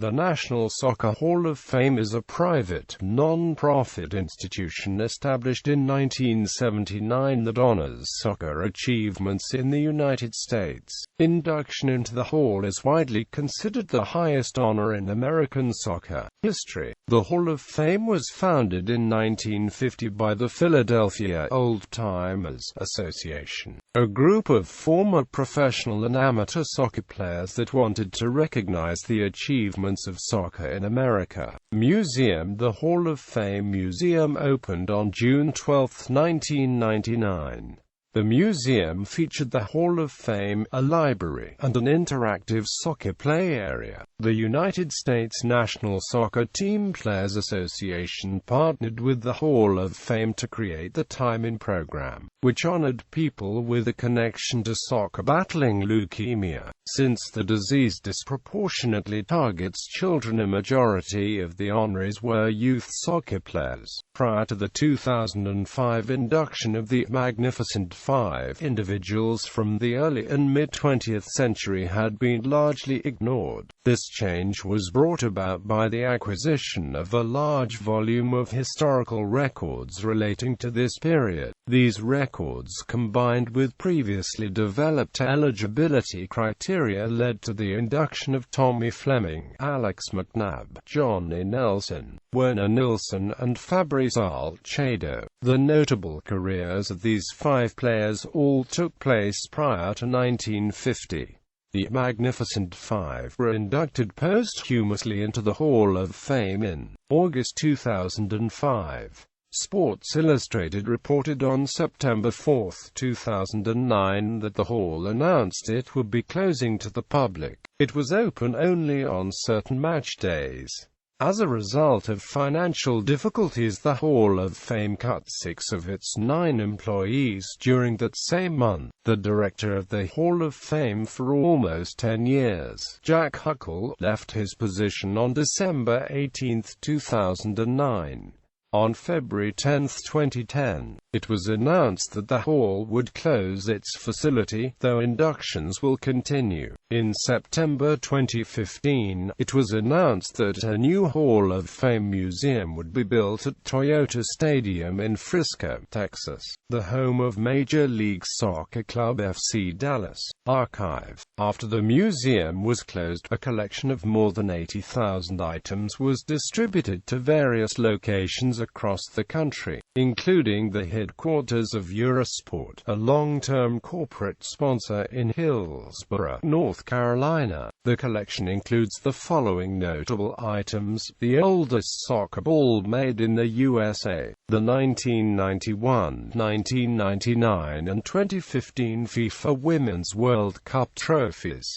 The National Soccer Hall of Fame is a private, non-profit institution established in 1979 that honors soccer achievements in the United States. Induction into the Hall is widely considered the highest honor in American soccer history. The Hall of Fame was founded in 1950 by the Philadelphia Old-Timers Association, a group of former professional and amateur soccer players that wanted to recognize the achievements of soccer in America. Museum. The Hall of Fame Museum opened on June 12, 1999. The museum featured the Hall of Fame, a library, and an interactive soccer play area. The United States National Soccer Team Players Association partnered with the Hall of Fame to create the Time In program, which honored people with a connection to soccer battling leukemia. Since the disease disproportionately targets children, a majority of the honorees were youth soccer players. Prior to the 2005 induction of the Magnificent Five, individuals from the early and mid-20th century had been largely ignored. This change was brought about by the acquisition of a large volume of historical records relating to this period. These records, combined with previously developed eligibility criteria, led to the induction of Tommy Fleming, Alex McNabb, Johnny Nelson, Werner Nilsson, and Fabrice Alcedo. The notable careers of these five players all took place prior to 1950. The Magnificent Five were inducted posthumously into the Hall of Fame in August 2005. Sports Illustrated reported on September 4, 2009 that the Hall announced it would be closing to the public. It was open only on certain match days. As a result of financial difficulties, the Hall of Fame cut 6 of its 9 employees during that same month. The director of the Hall of Fame for almost 10 years, Jack Huckle, left his position on December 18, 2009. On February 10, 2010, it was announced that the Hall would close its facility, though inductions will continue. In September 2015, it was announced that a new Hall of Fame museum would be built at Toyota Stadium in Frisco, Texas, the home of Major League Soccer club FC Dallas. Archive. After the museum was closed, a collection of more than 80,000 items was distributed to various locations across the country, including the headquarters of Eurosport, a long-term corporate sponsor in Hillsborough, North Carolina. The collection includes the following notable items: the oldest soccer ball made in the USA, the 1991, 1999 and 2015 FIFA Women's World Cup trophies,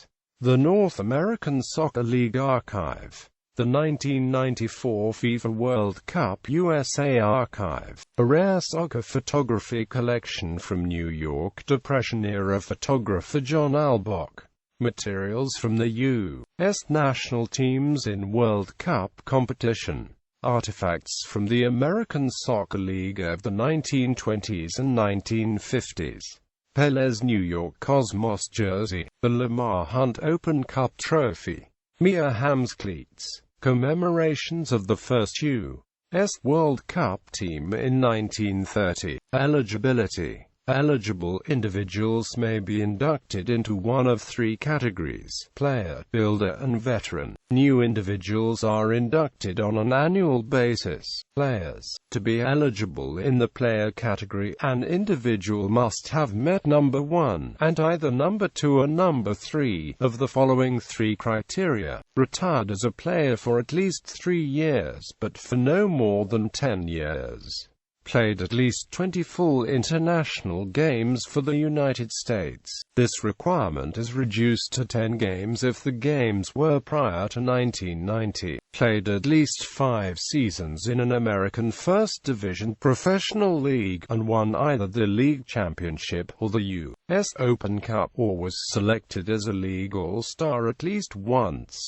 the North American Soccer League archive, the 1994 FIFA World Cup USA archive, a rare soccer photography collection from New York Depression-era photographer John Albock, materials from the U.S. national teams in World Cup competition, artifacts from the American Soccer League of the 1920s and 1950s, Pelé's New York Cosmos jersey, the Lamar Hunt Open Cup trophy, Mia Hamm's cleats, commemorations of the first U.S. World Cup team in 1930. Eligibility. Eligible individuals may be inducted into one of 3 categories: player, builder and veteran. New individuals are inducted on an annual basis. Players. To be eligible in the player category, an individual must have met number 1, and either number 2 or number 3, of the following 3 criteria: retired as a player for at least 3 years, but for no more than 10 years. Played at least 20 full international games for the United States. This requirement is reduced to 10 games if the games were prior to 1990. Played at least 5 seasons in an American First Division professional league, and won either the league championship or the U.S. Open Cup, or was selected as a league all-star at least once.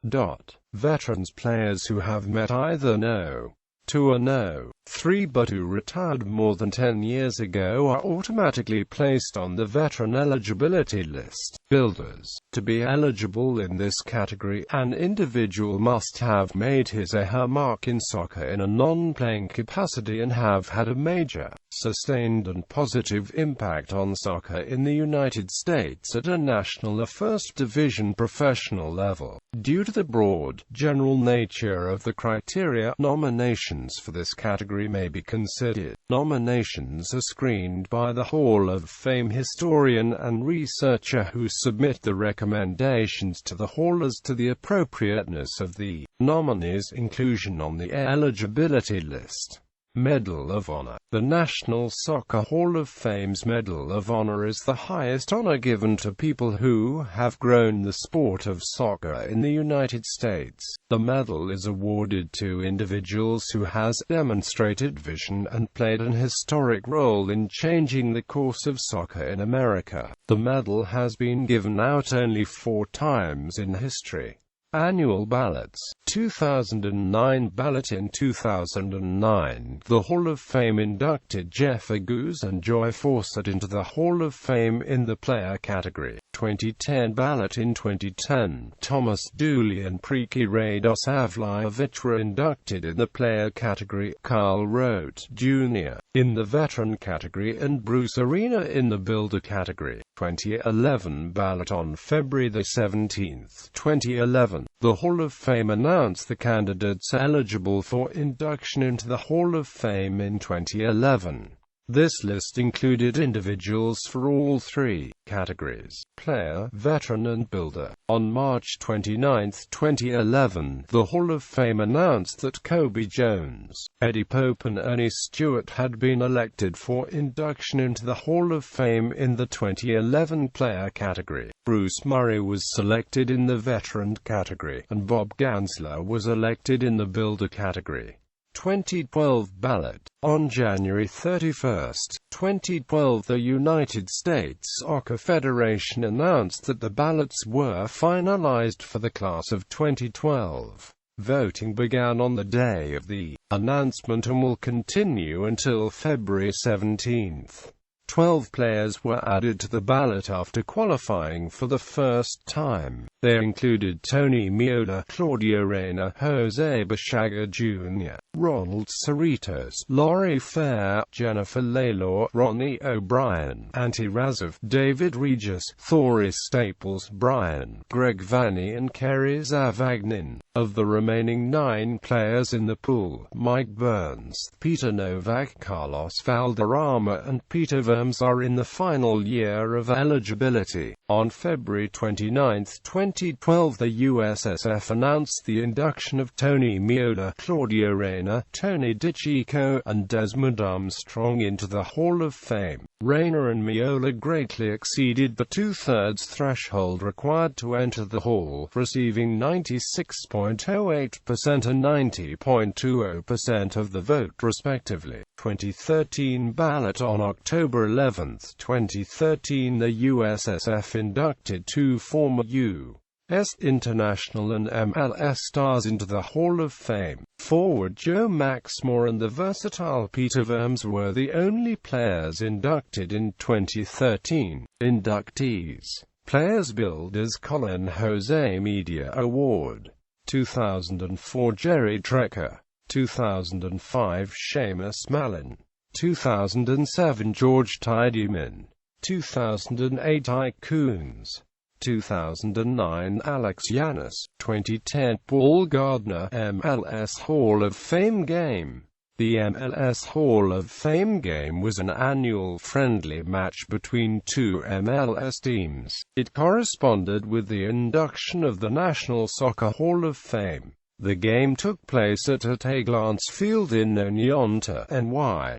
Veterans. Players who have met either no. 2 or no. 3 but who retired more than 10 years ago are automatically placed on the veteran eligibility list. builders. To be eligible in this category, an individual must have made his or her mark in soccer in a non-playing capacity and have had a major, sustained and positive impact on soccer in the United States at a national or first division professional level. Due to the broad, general nature of the criteria, nominations for this category may be considered. Nominations are screened by the Hall of Fame historian and researcher who submit the recommendations to the Hall as to the appropriateness of the nominee's inclusion on the eligibility list. Medal of Honor. The National Soccer Hall of Fame's Medal of Honor is the highest honor given to people who have grown the sport of soccer in the United States. The medal is awarded to individuals who has demonstrated vision and played an historic role in changing the course of soccer in America. The medal has been given out only 4 times in history. Annual ballots. 2009 ballot. In 2009, the Hall of Fame inducted Jeff Aguz and Joy Fawcett into the Hall of Fame in the player category. 2010 ballot. In 2010, Thomas Dooley and Priki Radosavljevic were inducted in the player category, Carl Rote Jr. in the veteran category and Bruce Arena in the builder category. 2011 ballot. On February 17, 2011, the Hall of Fame announced the candidates eligible for induction into the Hall of Fame in 2011. This list included individuals for all 3 categories: player, veteran and builder. On March 29, 2011, the Hall of Fame announced that Kobe Jones, Eddie Pope and Ernie Stewart had been elected for induction into the Hall of Fame in the 2011 player category. Bruce Murray was selected in the veteran category, and Bob Gansler was elected in the builder category. 2012 ballot. On January 31, 2012, the United States Soccer Federation announced that the ballots were finalized for the class of 2012. Voting began on the day of the announcement and will continue until February 17. 12 players were added to the ballot after qualifying for the first time. They included Tony Meola, Claudio Reyna, Jose Bachaga Jr., Ronald Cerritos, Laurie Fair, Jennifer Lalor, Ronnie O'Brien, Antti Razov, David Regis, Thoris Staples, Brian, Greg Vanny and Kerry Zavagnin. Of the remaining 9 players in the pool, Mike Burns, Peter Novak, Carlos Valderrama and Peter Vermes are in the final year of eligibility. On February 29, 2012, the USSF announced the induction of Tony Meola, Claudio Reyna, Tony DiCicco, and Desmond Armstrong into the Hall of Fame. Reyna and Meola greatly exceeded the 2/3 threshold required to enter the Hall, receiving 96.08% and 90.20% of the vote respectively. 2013 ballot. On October 11, 2013, the USSF inducted 2 former U.S. international and MLS stars into the Hall of Fame. Forward Joe Maxmore and the versatile Peter Vermes were the only players inducted in 2013. Inductees. Players Builders Colin Jose Media Award. 2004 Jerry Trecker. 2005 Seamus Malin. 2007 George Tiedemann. 2008 Ike Coons. 2009 Alex Yanis. 2010 Paul Gardner. MLS Hall of Fame Game. The MLS Hall of Fame Game was an annual friendly match between 2 MLS teams. It corresponded with the induction of the National Soccer Hall of Fame. The game took place at A Glance Field in Oneonta, NY.